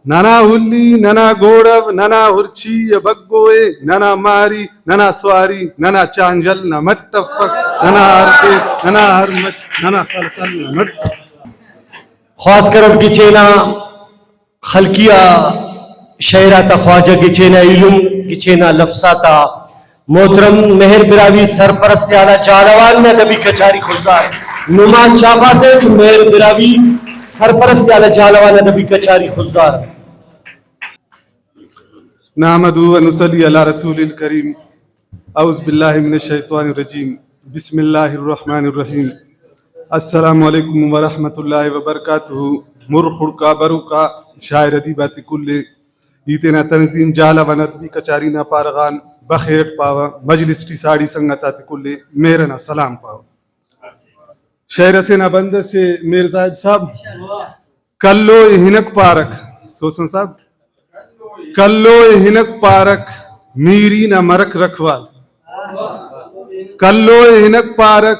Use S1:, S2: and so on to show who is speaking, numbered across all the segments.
S1: ننا ಹುಲ್ಲಿ ನನ ಗೋಡವ್ ನನ ಹುರ್ಚಿಯ ಬಗ್ಗೋಯೆ ನನ ಮಾರಿ ನನ ಸ್ವಾರಿ ನನ ಚಾಂಜಲ್ ನ ಮಟ್ಟಫಕ್ ನನ ಹರ್ಕೆ ನನ ಹರ್ಮಚ್ ನನ ಖಲ್ಕಲ್ ನ ಮಟ್
S2: خاص کر اب گچینا خلقیہ شعراتا خواجہ گچینا علم گچینا لفظاتا محترم مہر براوی سرپرست اعلیٰ جالوان میں تبھی کچاری خوددار نمان چاپاتے جو مہر براوی سرپرست اعلیٰ جالوان میں تبھی کچاری خوددار.
S1: نحمدہ و نصلی علی رسول الکریم. اعوذ باللہ من الشیطان الرجیم. بسم اللہ الرحمن الرحیم. السلام علیکم ورحمۃ اللہ وبرکاتہ. مرخڑکا بروکا شاعر ادیبات کلے ایتنا تنظیم جالا ونتبی کچارینا پارغان بخیرت پاوا مجلس ٹی ساڑی سنگتات کلے میرنا سلام پاوا. شعر سینا بند سے میر زائد صاحب کلو ہنک پارک سوسن صاحب کلو ہنک پارک میری نہ مرک رکھوال. کلو ہنک پارک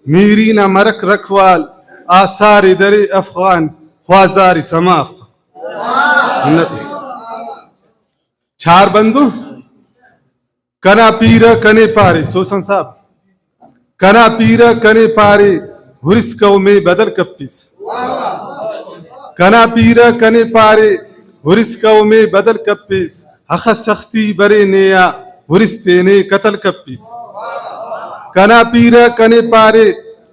S1: میری نہ مرک رکھوال آثار در افغان خوازدار سماف. چھار بندو کنا پیرا کنے پارے سوسن صاحب کنا پیرا کنے پارے ہرس کو میں بدل کپیس. کنا پیرا کنے پارے ہرس کو میں بدل کپیس حق سختی برے نیا ہرس تینے قتل کپیس. کنا پیرا کنے پارے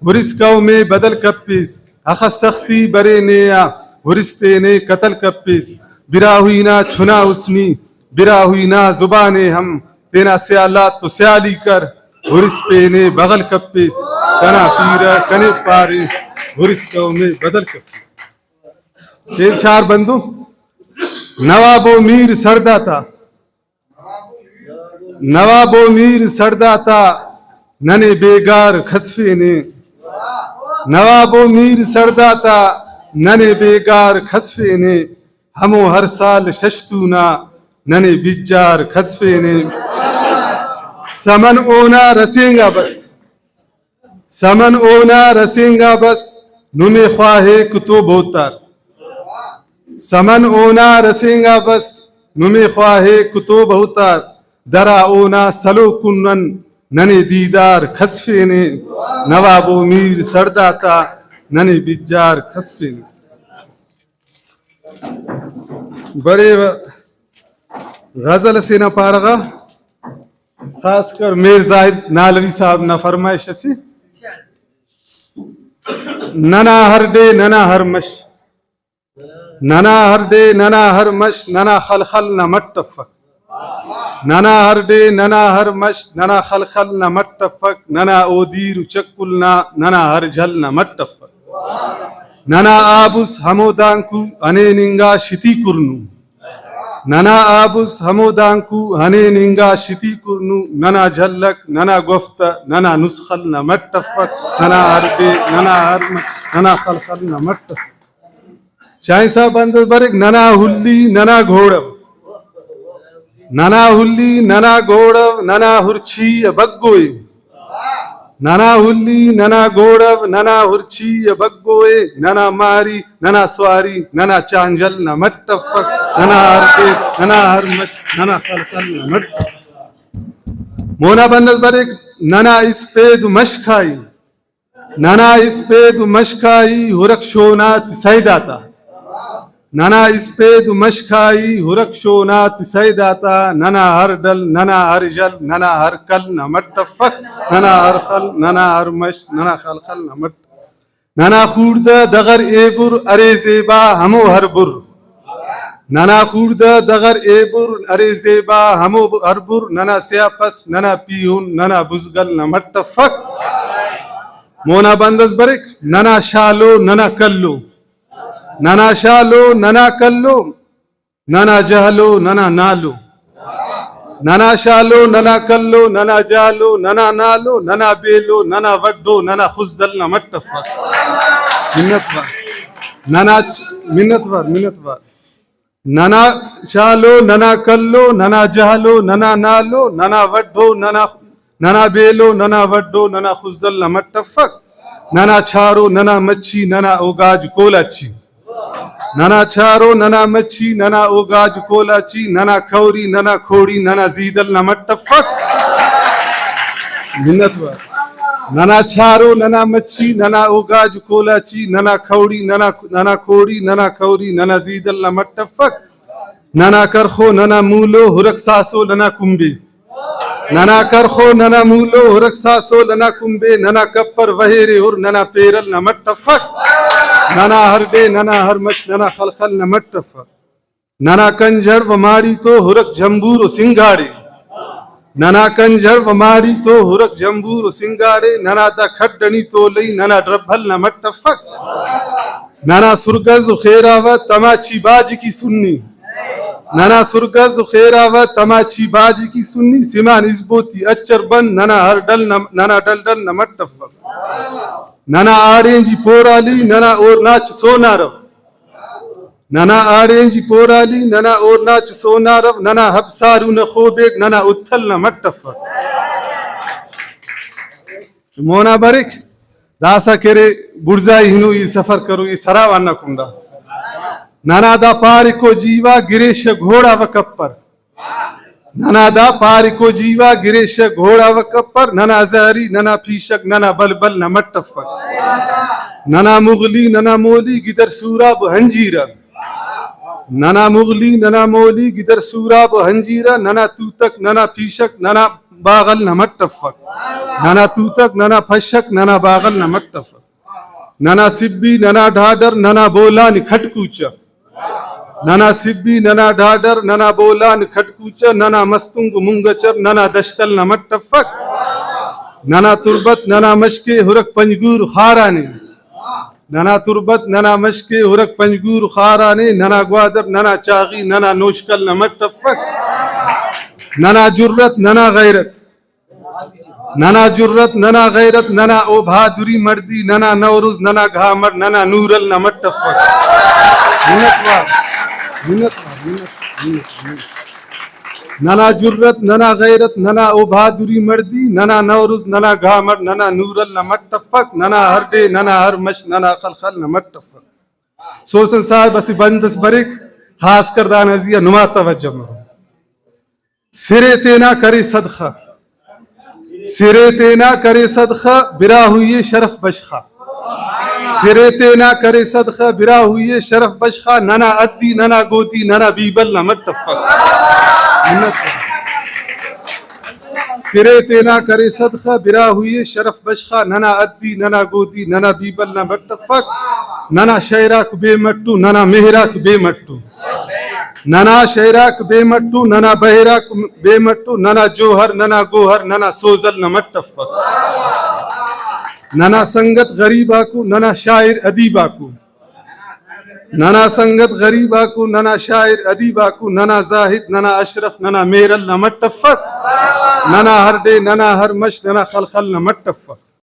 S1: ہرس کو میں بدل کپیس حق سختی برے نیا ہرس تینے قتل کپیس. برا ہوئی نہ چھنا اسنی برا ہوئی نہ زبان ہم تینا سیالات تو سیالی کر ہرس پینے بغل کپیس. کنا پیرا کنے پارے ہرس کو میں بدل کپیس. تین چار بندو نواب و میر سرداتا نواب و میر سرداتا ننے بیگار خسفے نے. نواب و میر سرداتا ننے بیگار خسفے نے ہمو ہر سال ششتونا ننے بجار خسفے نے. سمن اونا رسیں گا بس سمن اونا رسیں گا بس نمے خواہے کتو بوتار. سمن اونا رسیں گا بس نمے خواہے کتو بہتار درا اونا سلو کنن ننے دیدار خسفے نے. نواب و میر سرداتا ننے بجار خسفے نے. بڑے غزل سے نہ پارغا خاص کر میر زاہد نالوی صاحب نہ فرمائش سے ننا ہر ڈے ننا ہر مش ننا ہر ڈے ننا ہر مش ننا خلخل نہ مٹفک. ننا ہر ڈے ننا ہر مش ننا خلخل نہ مٹفک ننا اودیر چکل ننا ہر جھل نہ مٹفک. ننا آبس ہمودانکو انے ننگا شتی کرنو ننا آبس ہمودانکو انے ننگا شتی کرنو ننا جھلک ننا گفت ننا نسخل نہ مٹفک ننا ہر ڈے ننا ہر مش ننا خلخل نہ مٹفک. شاہی صاحب اندر برک ننا ہلی ننا گھوڑو ننا ہلی ننا گھوڑو ننا ہرچی بگوئے. ننا ہلی ننا گھوڑو ننا ہرچی بگوئے ننا ماری ننا سواری ننا چانجل نہ مٹفک ننا ہرکے ننا ہرمچ ننا خلقل نہ مٹ. مونا بندر برک ننا اس پید مشکھائی ننا اس پید مشکھائی ہرک شونات سیداتا. ننا اس پید مشکھائی ہرک شونات سیداتا ننا ہر ڈل ننا ہر جل ننا ہر کل نہ مٹفک ننا ہر خل ننا ہر مش ننا خلخل نہ مٹ. ننا خورد دغر اے بر ارے زیبا ہمو ہر بر ننا خورد دغر اے بر ارے زیبا ہمو ہر بر ننا سیاپس ننا پیہن ننا بزگل نہ مٹفک. مونا بندز برک ننا شالو ننا کلو ننا شالو ننا کلو ننا جہلو ننا نالو. ننا شالو ننا کلو ننا جالو ننا نالو ننا بیلو ننا وڈو ننا خزدل نہ مٹفک. منت بار ننا منت بار ننا شالو ننا کلو ننا جہلو ننا نالو ننا وڈو ننا بیلو ننا وڈو ننا خزدل نہ مٹفک. ننا چھارو ننا مچھی ننا اوگاج کول اچھی. ننا چارو ننا مچھی ننا اوگاج کولاچی ننا کھوری ننا کھوڑی ننا زیدل نمٹفک منت وا ننا چارو ننا مچھی ننا اوگاج کولاچی ننا کھوڑی ننا کھوڑی ننا کھوری ننا زیدل نمٹفک ننا کرخو ننا مولو ہرک ساسو ننا کمبے ننا کرخو ننا مولو ہرک ساسو ننا کمبے ننا کپر وہیرے ہر ننا پیرل نمٹفک ننا ہرڈے ننا ہرمش ننا خلخل نمٹفک ننا کنجڑ و ماڑی تو ہرک جمبور و سنگاڑے ننا کنجڑ و ماڑی تو ہرک جمبور و سنگاڑے ننا دا کھڈنی تو لئی ننا ڈربھل نمٹفک ننا سرگز و خیراوہ تماچی باج کی سنی ننا سرگز و خیراوہ تماچی باج کی سنی سمان ازبوتی اچر بند ننا ڈل نمٹفک ننا آڑیں جی پورالی ننا اور ناچ سونا رو ننا آڑیں جی پورالی ننا اور ناچ سونا رو ننا حبسارو نخوبیک ننا اتھل نمٹفک مونا برک داسا کرے برزائی ہنو یہ سفر کرو یہ سراوانا کندا ننا دا پارکو جیوا گریش گھوڑا و کپر ننا دا پارکو جیوا گریش گھوڑا و کپر ننا زہری ننا پیشک ننا بلبل نمٹفک ننا مغلی ننا مولی گدر سوراب ہنجیرہ ننا مغلی ننا مولی گدر سوراب ہنجیرہ ننا توتک ننا پیشک ننا باغل نمٹفک ننا توتک ننا پھشک ننا باغل نمٹفک ننا سبی ننا ڈھاڈر ننا بولان کھٹکوچا ننا سبی ننا ڈھاڈر ننا بولان کھٹکوچا ننا مستنگ منگچر ننا دشتل نمٹفک ننا تربت ننا مشکے ہرک پنجگور خارانے ننا تربت ننا مشکے ہرک پنجگور خارانے ننا گوادر ننا چاغی ننا نوشکل نمٹفک ننا جرت ننا غیرت ننا جرت ننا غیرت ننا او بہادری مردی ننا نوروز ننا گھامر ننا نورل نمٹفک ننا جرت ننا غیرت ننا او بہادری مردی ننا نوروز ننا گھامر ننا نورل نمٹفک ننا ہرڈے ننا ہرمش ننا خلخل نمٹفک سوسن صاحب اسی بندس برک خاص کردان ازیہ نما توجہ مرو سرے تینا کرے صدقہ سرے تینا کرے صدقہ برا ہوئی شرف بشخہ سرے تینا کرے صدقہ برا ہوئی شرف بشخہ ننا ادی ننا گودی ننا بیبل نمٹفک سرے تینا کرے صدقہ برا ہوئی شرف بشخہ ننا ادی ننا گودی ننا بیبل نمٹفک ننا شیراک بے مٹو ننا مہراک بے مٹو ننا شیراک بے مٹو ننا بہراک بے مٹو ننا جوہر ننا گوہر ننا سوزل نمٹفک ننا سنگت غریباکو ننا شاعر ادیباکو ننا سنگت غریباکو ننا شاعر ادیباکو ننا زاہد ننا اشرف ننا میرل نمٹفک ننا ہرڈے ننا ہرمش ننا خلخل نمٹفک